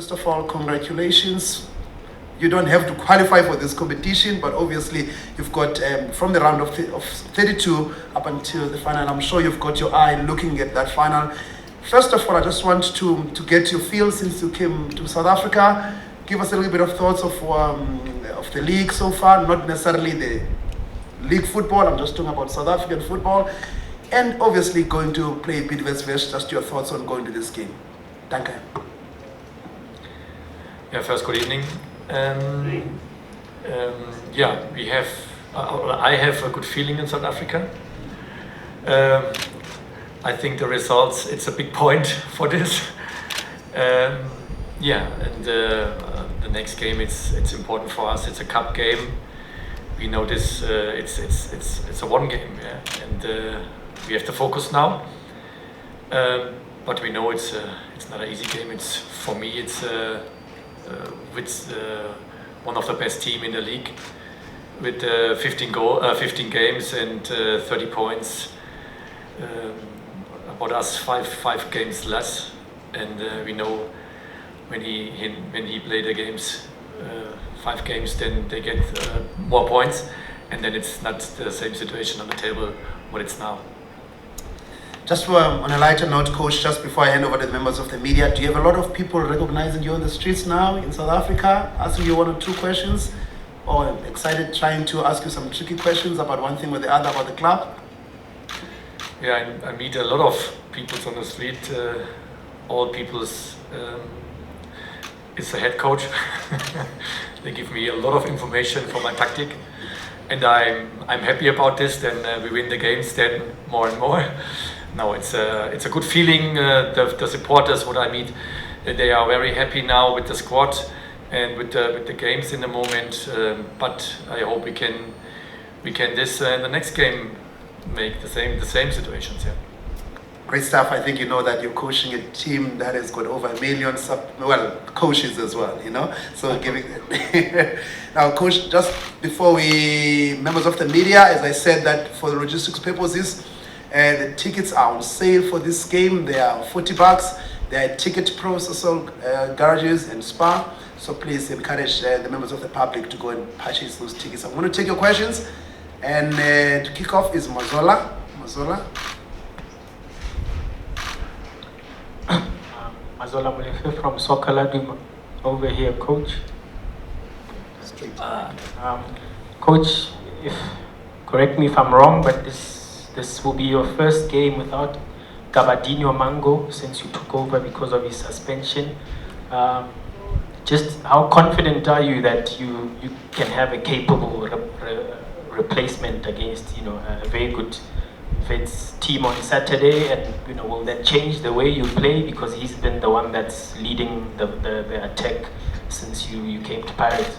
First of all, congratulations. You don't have to qualify for this competition, but obviously you've got from the round of 32 up until the final. I'm sure you've got your eye looking at that final. First of all, I just want to get your feel since you came to South Africa. Give us a little bit of thoughts of the league so far, not necessarily the league football. I'm just talking about South African football, and obviously going to play Bidvest Wits. Just your thoughts on going to this game. Danke. Yeah, first, good evening. Yeah, we have. I have a good feeling in South Africa. I think the results. It's a big point for this. Yeah, and the next game. It's important for us. It's a cup game. We know this. It's a one game. Yeah, and we have to focus now. But we know it's not an easy game. It's for me. It's one of the best team in the league with 15 games and 30 points. About us, five games less, and we know when he play the games, 5 games, then they get more points, and then it's not the same situation on the table what it's now. Just on a lighter note, Coach, just before I hand over to the members of the media, do you have a lot of people recognizing you on the streets now in South Africa, asking you 1 or 2 questions, or excited trying to ask you some tricky questions about one thing or the other about the club? Yeah, I meet a lot of people on the street, all people's, it's the head coach. They give me a lot of information for my tactic, and I'm happy about this. Then we win the games then more and more. No, it's a good feeling. The supporters, what I meet, they are very happy now with the squad and with the games in the moment. But I hope we can this in the next game make the same situations. Yeah. Great stuff. I think you know that you're coaching a team that has got over 1 million coaches as well, you know. So giving now, Coach, just before members of the media, as I said that for the logistics purposes, the tickets are on sale for this game. They are $40. They are ticket processor garages and Spa. So please encourage the members of the public to go and purchase those tickets. I'm going to take your questions, and to kick off is Mazola. Mazola Molefe from Soccer Laduma over here, Coach. Coach, correct me if I'm wrong, but this will be your first game without Gabadinho Mango since you took over because of his suspension. Just how confident are you that you can have a capable replacement against a very good Wits team on Saturday, and will that change the way you play, because he's been the one that's leading the attack since you came to Paris?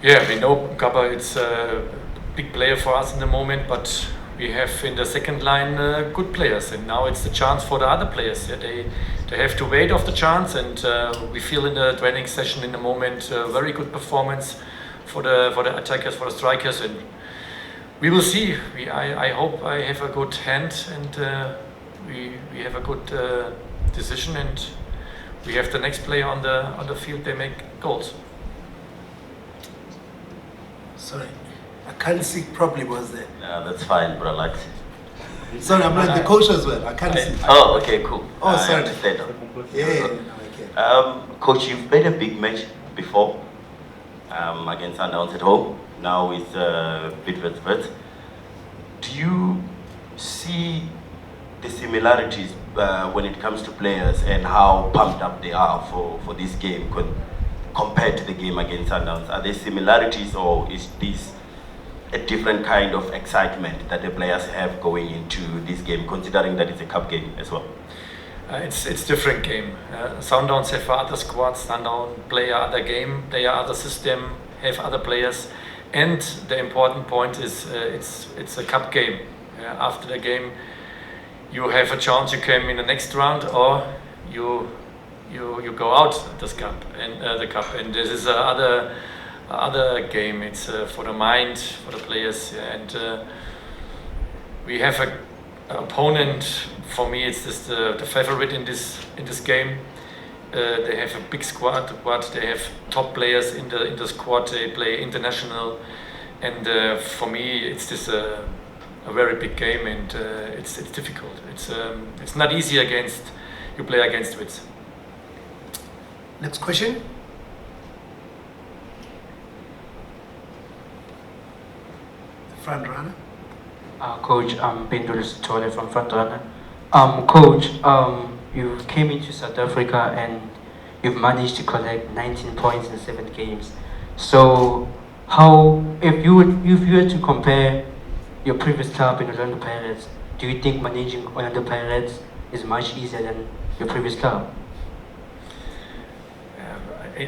Yeah, we know Gaba. It's a big player for us in the moment, but we have in the second line good players, and now it's the chance for the other players. Yeah, they have to wait off the chance, and we feel in the training session in the moment very good performance for the attackers, for the strikers, and we will see. I hope I have a good hand, and we have a good decision, and we have the next player on the field. They make goals. Sorry, I can't see properly. Was there? Yeah, that's fine, bro. Like. Sorry, I'm not the coach as well. I can't see. Oh, okay, cool. Oh, sorry. I understand. Yeah. Coach, you've played a big match before against Sundowns at home. Now with Bidvest Wits. Do you see the similarities when it comes to players and how pumped up they are for this game compared to the game against Sundowns? Are there similarities, or is this a different kind of excitement that the players have going into this game, considering that it's a cup game as well? It's different game. Sundowns have other squads. Sundown play other game. They are other system. Have other players. And the important point is it's a cup game. After the game, you have a chance. You come in the next round, or you go out this cup and the cup. And this is other game. It's for the mind, for the players, and we have an opponent. For me, it's just the favorite in this game. They have a big squad, but they have top players in the squad. They play international, and for me, it's just a very big game, and it's difficult. It's not easy against you play against Wits. Next question. Front runner. Coach, I'm Bindul Tole from Front Runner. Coach, you came into South Africa and you've managed to collect 19 points in 7 games. So, if you were to compare your previous club in Orlando Pirates, do you think managing Orlando Pirates is much easier than your previous club?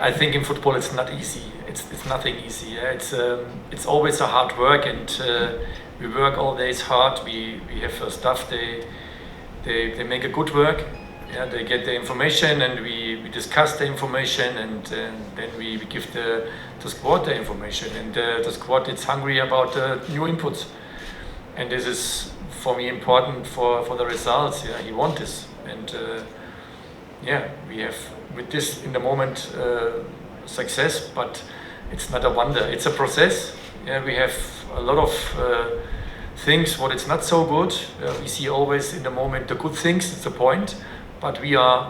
I think in football it's not easy. It's nothing easy. Yeah? It's always a hard work, and we work all days hard. We have staff. They make a good work. Yeah, they get the information, and we discuss the information, and then we give the squad the information, and the squad is hungry about new inputs, and this is for me important for the results. Yeah, he wants this, and yeah, we have with this in the moment success, but it's not a wonder. It's a process. Yeah, we have a lot of things what it's not so good. We see always in the moment the good things. It's a point, but we are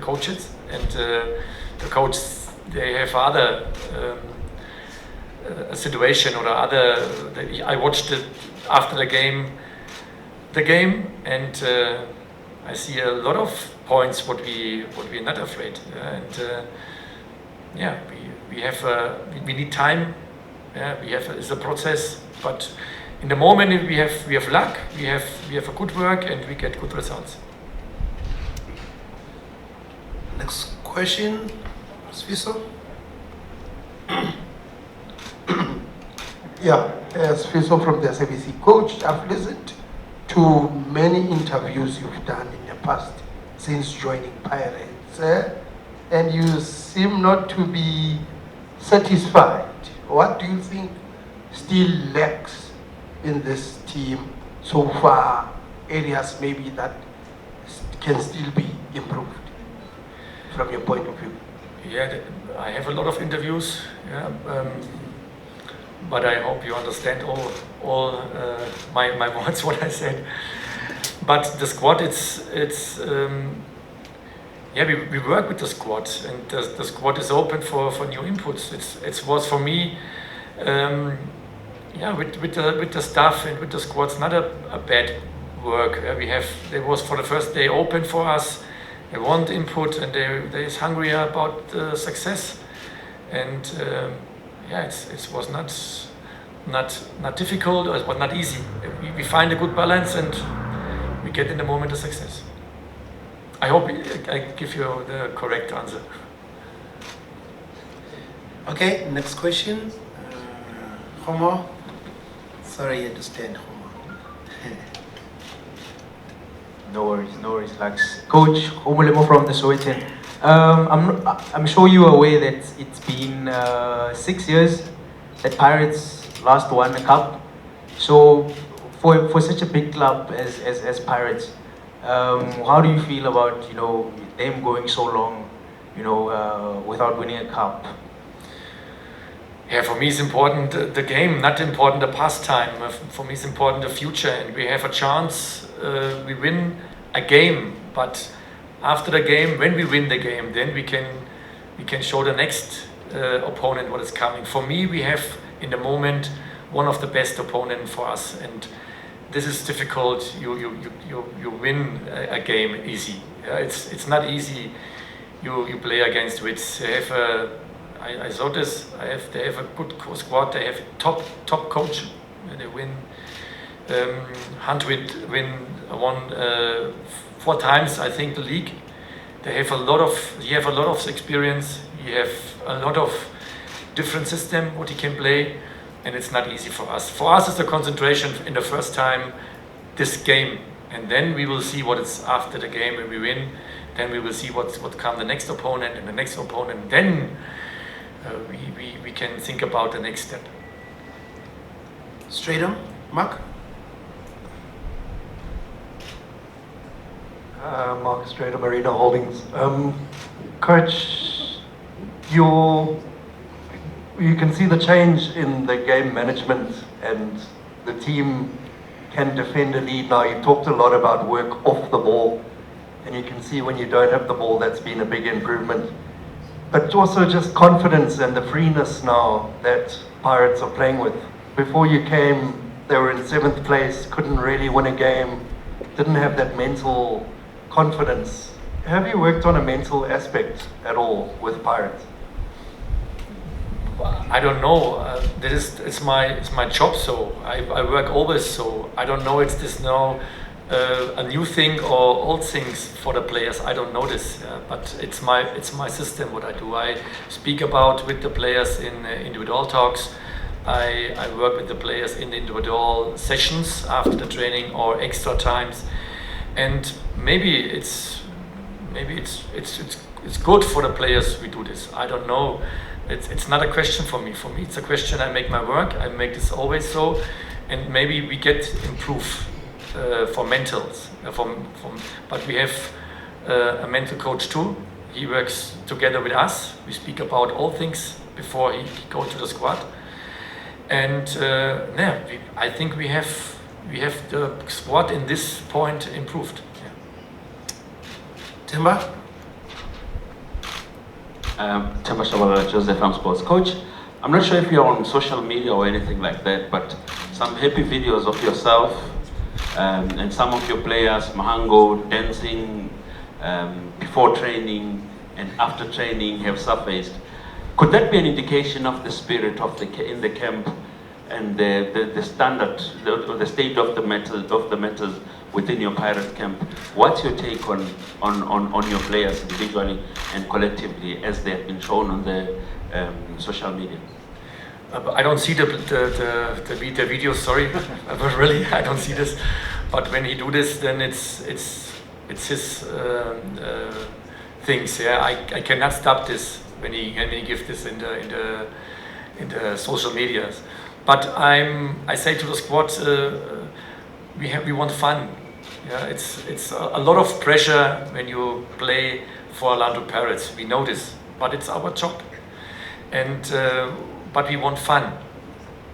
coaches, and the coaches, they have other a situation or other. I watched it after the game, and I see a lot of points what we're not afraid, and yeah, we need time. Yeah, it's a process, but in the moment we have luck, we have a good work, and we get good results. Next question, Sfiso. Yeah, Sfiso from the SABC. Coach, I've listened to many interviews you've done in the past since joining Pirates, and you seem not to be satisfied. What do you think still lacks in this team so far, areas maybe that can still be improved from your point of view? Yeah, I have a lot of interviews, yeah, but I hope you understand all my words, what I said. But the squad, yeah, we work with the squad, and the squad is open for new inputs. It was for me, yeah, with the staff and with the squads, not a bad work. They was for the first day open for us. They want input, and they is hungry about success. And yeah, it was not difficult, or it was not easy. We find a good balance, and we get in the moment a success. I hope I give you the correct answer. Okay, next question. Homo. Sorry, you understand, Homo. No worries, Lux. Coach Omulemo from the Sowetan. I'm sure you are aware that it's been 6 years that Pirates last won a cup. So for such a big club as Pirates, how do you feel about them going so long, without winning a cup? Yeah, for me it's important the game, not important the pastime. For me it's important the future, and we have a chance. We win a game, but after the game, when we win the game, then we can show the next opponent what is coming. For me, we have in the moment one of the best opponents for us, and this is difficult. You win a game easy. Yeah, it's not easy. You play against Wits. They have I saw this. They have a good squad. They have top coach. They win. Hunt won 4 times, I think, the league. He have a lot of experience. He have a lot of different system what he can play, and it's not easy for us. For us, it's the concentration in the first time, this game, and then we will see what is after the game when we win. Then we will see what come the next opponent and the next opponent. Then we can think about the next step. Straight on, Mark. Marcus Trader, Marina Holdings. Coach, you can see the change in the game management, and the team can defend a lead now. You talked a lot about work off the ball, and you can see when you don't have the ball, that's been a big improvement. But also just confidence and the freeness now that Pirates are playing with. Before you came, they were in 7th place, couldn't really win a game, didn't have that mental confidence. Have you worked on a mental aspect at all with Pirates? I don't know. It's my job, so I work always. So I don't know. It's this now a new thing or old things for the players. I don't know this, but it's my system. What I do, I speak about with the players in individual talks. I work with the players in individual sessions after the training or extra times, and maybe it's good for the players. We do this. I don't know. It's not a question for me. For me, it's a question. I make my work. I make this always so, and maybe we get improve for mentals. But we have a mental coach too. He works together with us. We speak about all things before he go to the squad, and I think we have the squad in this point improved. Yeah. Timber? Timber Shabala, Joseph, I'm sports coach. I'm not sure if you're on social media or anything like that, but some happy videos of yourself and some of your players, Mahango, dancing before training and after training have surfaced. Could that be an indication of the spirit of in the camp and the standard, the state of the matters within your Pirate camp? What's your take on your players individually and collectively as they have been shown on the social media? I don't see the video. Sorry, but really I don't see this. But when he do this, then it's his things. Yeah, I cannot stop this when he give this in the social medias. But I say to the squad, we want fun. Yeah, it's a lot of pressure when you play for Orlando Pirates. We know this, but it's our job, and but we want fun.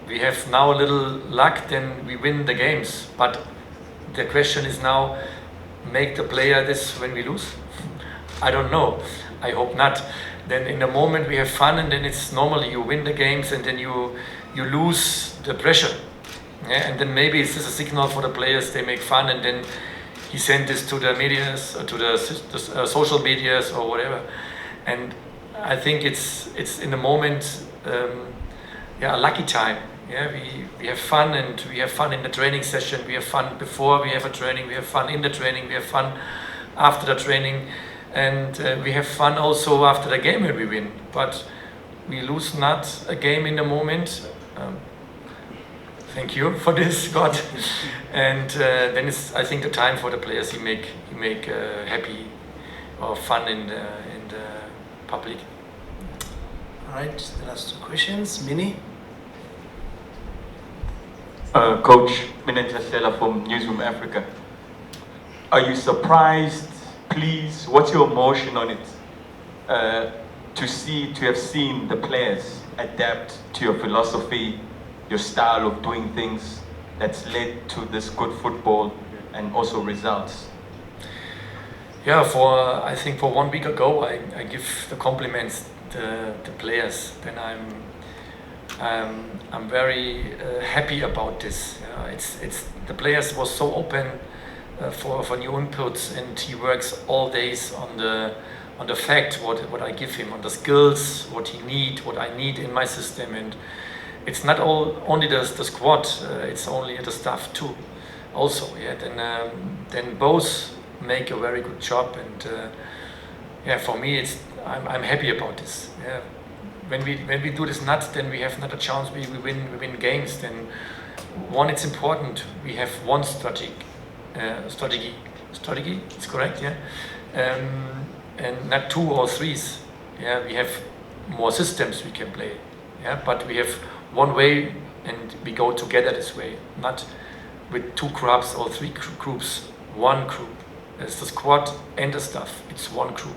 We have now a little luck, then we win the games. But the question is now, make the player this when we lose? I don't know. I hope not. Then in the moment we have fun, and then it's normally you win the games, and then you lose the pressure. Yeah, and then maybe it's just a signal for the players. They make fun, and then he sent this to the medias, to the social medias or whatever. And I think it's in the moment, a lucky time. Yeah, we have fun, and we have fun in the training session. We have fun before we have a training. We have fun in the training. We have fun after the training, and we have fun also after the game when we win. But we lose not a game in the moment. Thank you for this, God. And then it's, I think, the time for the players. He make happy or fun in the public. All right, the last two questions. Mini? Coach Minenja Stella from Newsroom Africa. Are you surprised, please? What's your emotion on it? To have seen the players adapt to your philosophy, your style of doing things that's led to this good football and also results? Yeah, I think for 1 week ago, I give the compliments to the players. Then I'm very happy about this. It's the players was so open for new inputs, and he works all days on the fact what I give him, on the skills, what he need, what I need in my system. And it's not only the squad, it's only the staff too. Also, yeah. Then both make a very good job, and for me, I'm happy about this. Yeah. When we do this then we have not a chance. We win games. Then it's important. We have one strategy. It's correct, yeah. And not 2 or 3s. Yeah, we have more systems we can play. Yeah, but we have one way, and we go together this way, not with 2 groups or 3 groups, one group. There's the squad and the staff. It's one group.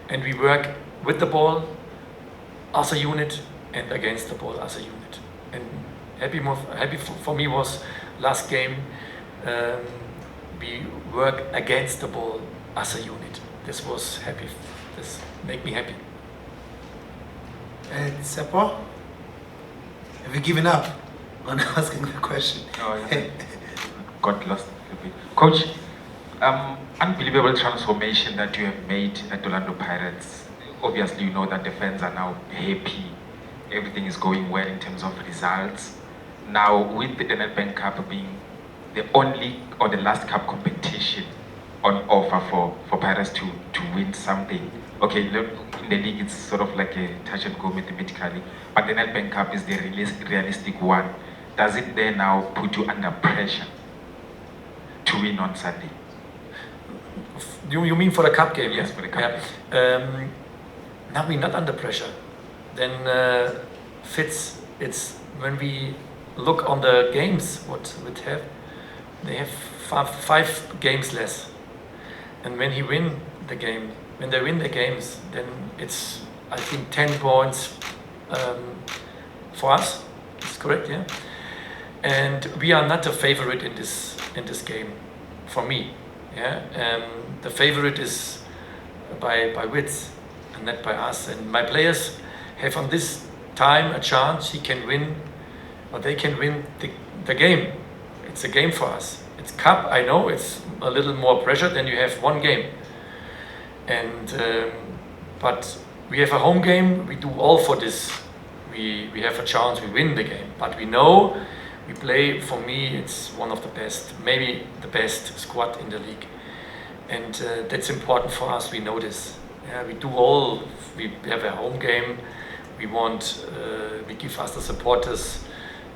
And we work with the ball as a unit and against the ball as a unit. And happy for me was last game, we work against the ball as a unit. This was happy. This made me happy. And Seppo, have you given up on asking the question? No, I got lost a little bit. Coach, unbelievable transformation that you have made at Orlando Pirates. Obviously, you know that the fans are now happy. Everything is going well in terms of results. Now, with the Nedbank Cup being the only or the last cup competition on offer for Pirates to win something. Okay, in the league it's sort of like a touch and go mathematically, but the Nedbank Cup is the realistic one. Does it there now put you under pressure to win on Sunday? You mean for the cup game? Yes, for the cup game. Now we're not under pressure. Then Fitz, it's when we look on the games, what we have, they have five games less. And when they win the games, then it's, I think, 10 points for us. That's correct, yeah. And we are not a favorite in this game, for me. Yeah. The favorite is by Wits and not by us. And my players have on this time a chance. He can win, or they can win the game. It's a game for us. It's cup. I know it's a little more pressure than you have one game. And but we have a home game. We do all for this. We have a chance. We win the game. But we know we play. For me, it's one of the best, maybe the best squad in the league. And that's important for us. We know this. Yeah, we do all. We have a home game. We want. We give us the supporters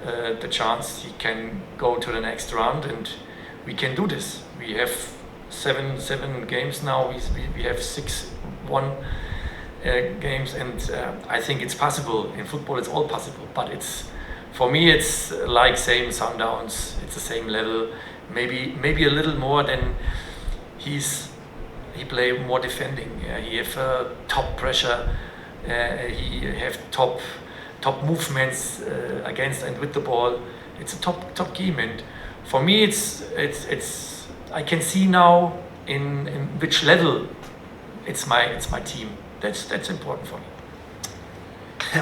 the chance. He can go to the next round, and we can do this. We have seven games now. We have 6-1 games, and I think it's possible. In football, it's all possible. But it's, for me, it's like same Sundowns. It's the same level. Maybe a little more than he play more defending. He have top pressure. He have top movements against and with the ball. It's a top game, and for me, it's. I can see now in which level it's my team. That's important for me.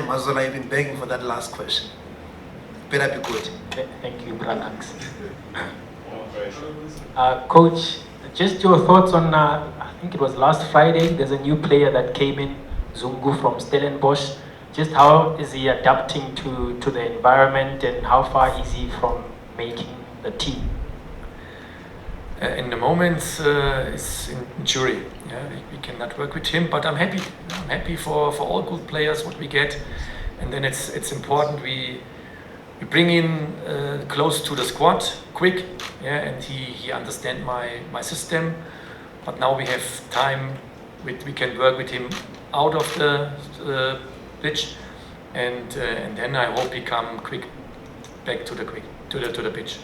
Mazola, I've been begging for that last question. Better be good. Thank you, Branax. Coach, just your thoughts on, I think it was last Friday, there's a new player that came in, Zungu from Stellenbosch. Just how is he adapting to the environment, and how far is he from making the team? In the moment, it's in jury. Yeah, we cannot work with him, but I'm happy. I'm happy for all good players what we get, and then it's important we bring in close to the squad quick. Yeah, and he understand my system. But now we have time. We can work with him out of the pitch, and then I hope he come quick back to the pitch.